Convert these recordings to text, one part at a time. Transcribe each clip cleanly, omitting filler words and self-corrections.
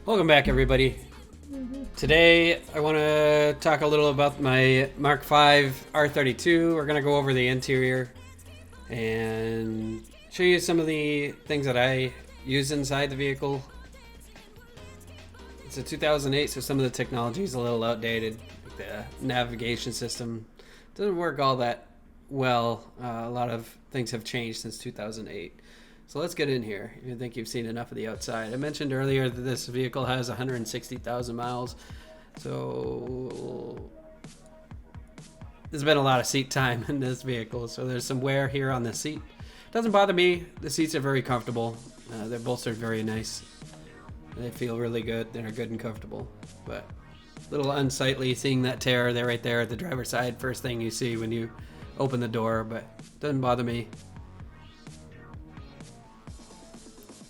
Welcome back, everybody. Today I want to talk a little about my MK5 R32. We're going to go over the interior and show you some of the things that I use inside the vehicle. It's a 2008, so some of the technology is a little outdated. The navigation system doesn't work all that well. A lot of things have changed since 2008. So let's get in here. I think you've seen enough of the outside. I mentioned earlier that this vehicle has 160,000 miles. So there's been a lot of seat time in this vehicle. So there's some wear here on the seat. Doesn't bother me. The seats are very comfortable. They're bolstered very nice. They feel really good. They're good and comfortable. But a little unsightly seeing that tear there right there at the driver's side. First thing you see when you open the door, but doesn't bother me.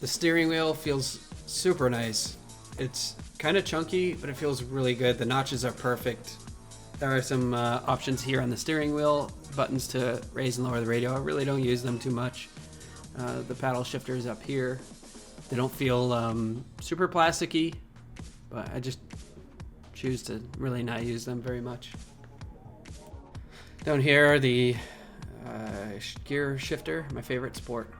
The steering wheel feels super nice. It's kind of chunky, but it feels really good. The notches are perfect. There are some options here on the steering wheel, buttons to raise and lower the radio. I really don't use them too much. The paddle shifters up here. They don't feel super plasticky, but I just choose to really not use them very much. Down here, the gear shifter, my favorite sport.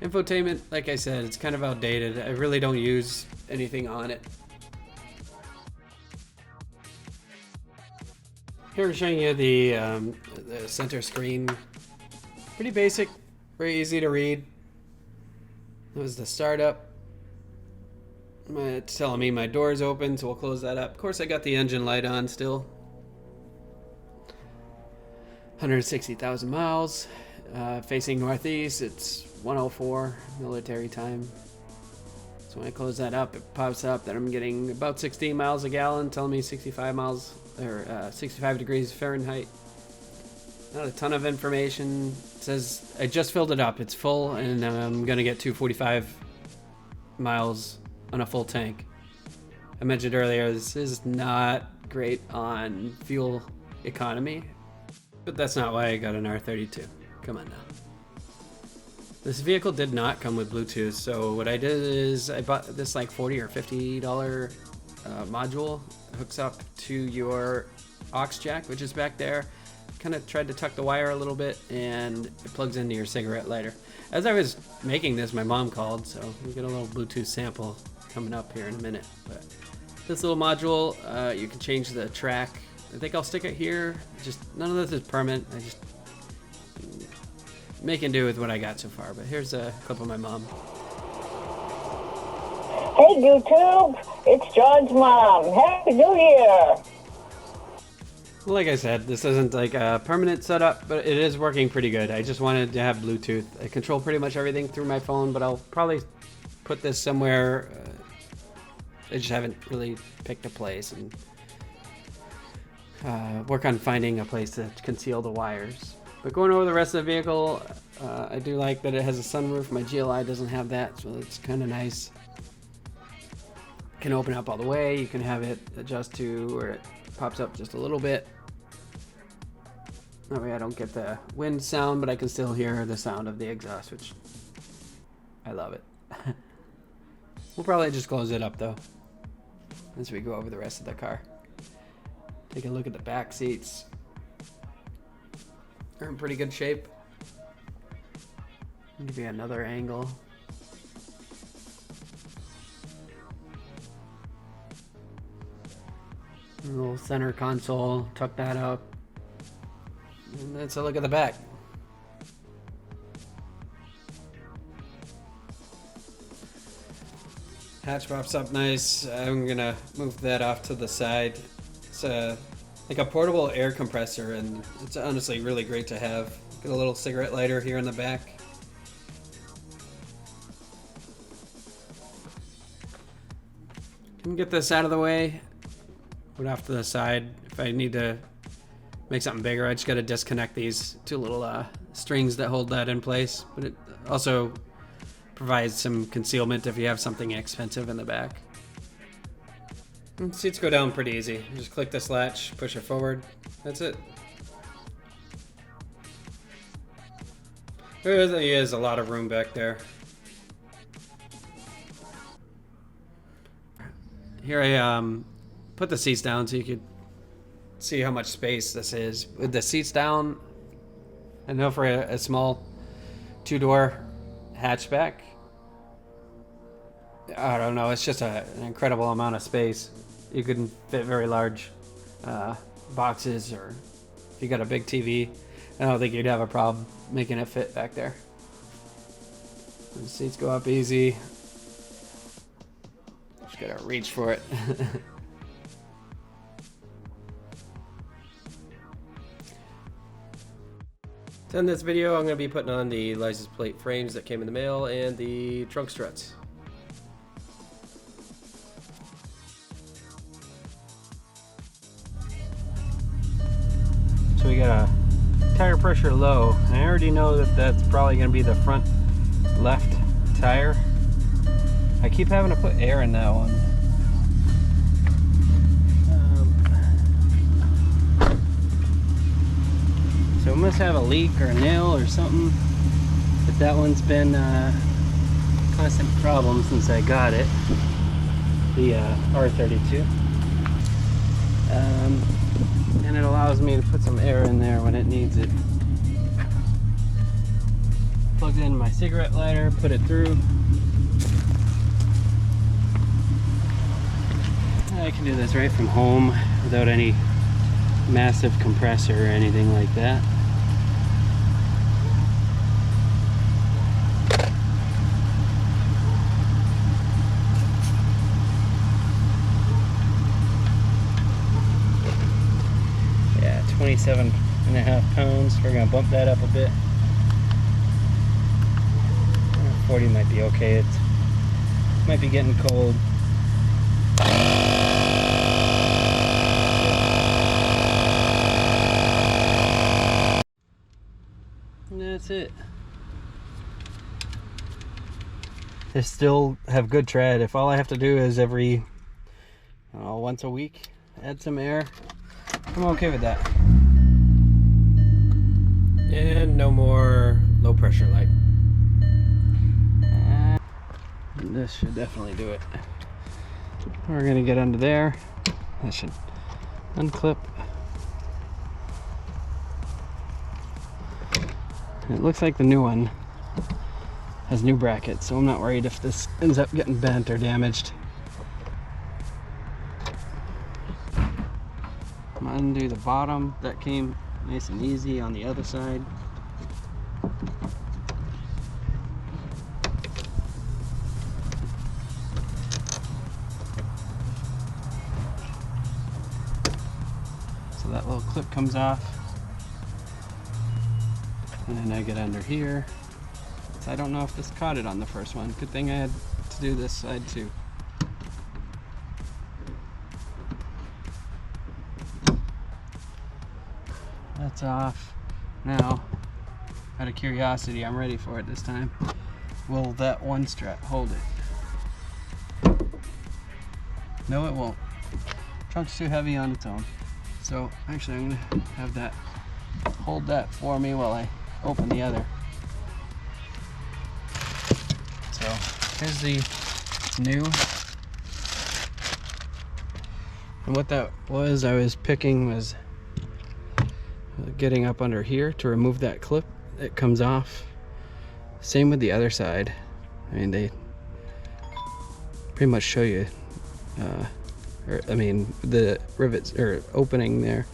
Infotainment, like I said, it's kind of outdated. I really don't use anything on it. Here I'm showing you the center screen. Pretty basic, very easy to read. That was the startup. It's telling me my door's open, so we'll close that up. Of course, I got the engine light on still. 160,000 miles. Facing northeast, it's 104 military time. So when I close that up, it pops up that I'm getting about 16 miles a gallon, telling me 65 miles or 65 degrees Fahrenheit. Not a ton of information. It says I just filled it up. It's full, and I'm gonna get 245 miles on a full tank. I mentioned earlier this is not great on fuel economy, but that's not why I got an R32. Come on now. This vehicle did not come with Bluetooth, so what I did is I bought this like $40 or $50 module. It hooks up to your aux jack, which is back there. Kind of tried to tuck the wire a little bit, and it plugs into your cigarette lighter. As I was making this, my mom called, so we get a little Bluetooth sample coming up here in a minute. But this little module, you can change the track. I think I'll stick it here. Just none of this is permanent. I just making do with what I got so far, but here's a clip of my mom. Hey YouTube, it's John's mom. Happy New Year! Like I said, this isn't like a permanent setup, but it is working pretty good. I just wanted to have Bluetooth. I control pretty much everything through my phone, but I'll probably put this somewhere. I just haven't really picked a place and work on finding a place to conceal the wires. But going over the rest of the vehicle, I do like that it has a sunroof. My GLI doesn't have that, so it's kind of nice. Can open up all the way. You can have it adjust to where it pops up just a little bit. That way I don't get the wind sound, but I can still hear the sound of the exhaust, which I love it. We'll probably just close it up though as we go over the rest of the car. Take a look at the back seats. They're in pretty good shape. Give you another angle. A little center console, tuck that up. And let's a look at the back. Hatch pops up nice. I'm gonna move that off to the side. It's a like a portable air compressor, and it's honestly really great to have. Get a little cigarette lighter here in the back. Can get this out of the way. Put off to the side. If I need to make something bigger, I just got to disconnect these two little strings that hold that in place. But it also provides some concealment if you have something expensive in the back. And seats go down pretty easy. You just click this latch, push it forward. That's it. There really is a lot of room back there. Here I put the seats down so you could see how much space this is. With the seats down, I know for a small two-door hatchback, I don't know, it's just an incredible amount of space. You couldn't fit very large boxes, or if you got a big TV, I don't think you'd have a problem making it fit back there. The seats go up easy. Just gotta reach for it. So in this video, I'm going to be putting on the license plate frames that came in the mail and the trunk struts. So we got a tire pressure low. I already know that that's probably going to be the front left tire. I keep having to put air in that one. So it must have a leak or a nail or something, but that one's been a constant problem since I got it, the R32. And it allows me to put some air in there when it needs it. Plugged in my cigarette lighter, put it through. I can do this right from home without any massive compressor or anything like that. Yeah, 27.5 pounds. We're gonna bump that up a bit. 40 might be okay. It might be getting cold. That's it. They still have good tread. If all I have to do is every once a week add some air, I'm okay with that. And no more low pressure light. This should definitely do it. We're gonna get under there. That should unclip. It looks like the new one has new brackets, so I'm not worried if this ends up getting bent or damaged. I'm gonna undo the bottom. That came nice and easy on the other side. So that little clip comes off. And then I get under here. So I don't know if this caught it on the first one. Good thing I had to do this side too. That's off. Now, out of curiosity, I'm ready for it this time. Will that one strut hold it? No, it won't. Trunk's too heavy on its own. So actually I'm gonna have that hold that for me while I open the other. So here's the new. And what that was, I was picking was getting up under here to remove that clip. It comes off. Same with the other side. I mean, they pretty much show you, the rivets or opening there.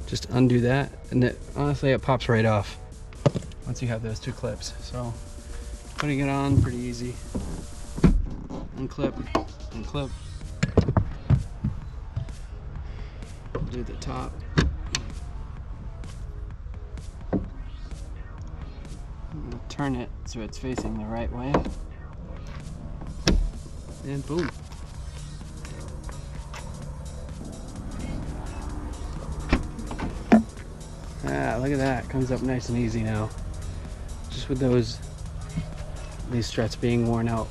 Just undo that, and it honestly it pops right off once you have those two clips. So putting it on pretty easy. Unclip, unclip. do the top. I'm gonna turn it so it's facing the right way. And boom. Ah, look at that. Comes up nice and easy now. Just with these struts being worn out.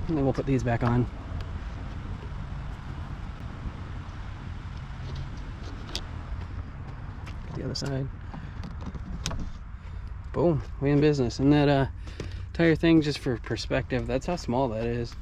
And then we'll put these back on. The other side. Boom, we in business. And that tire thing, just for perspective, that's how small that is.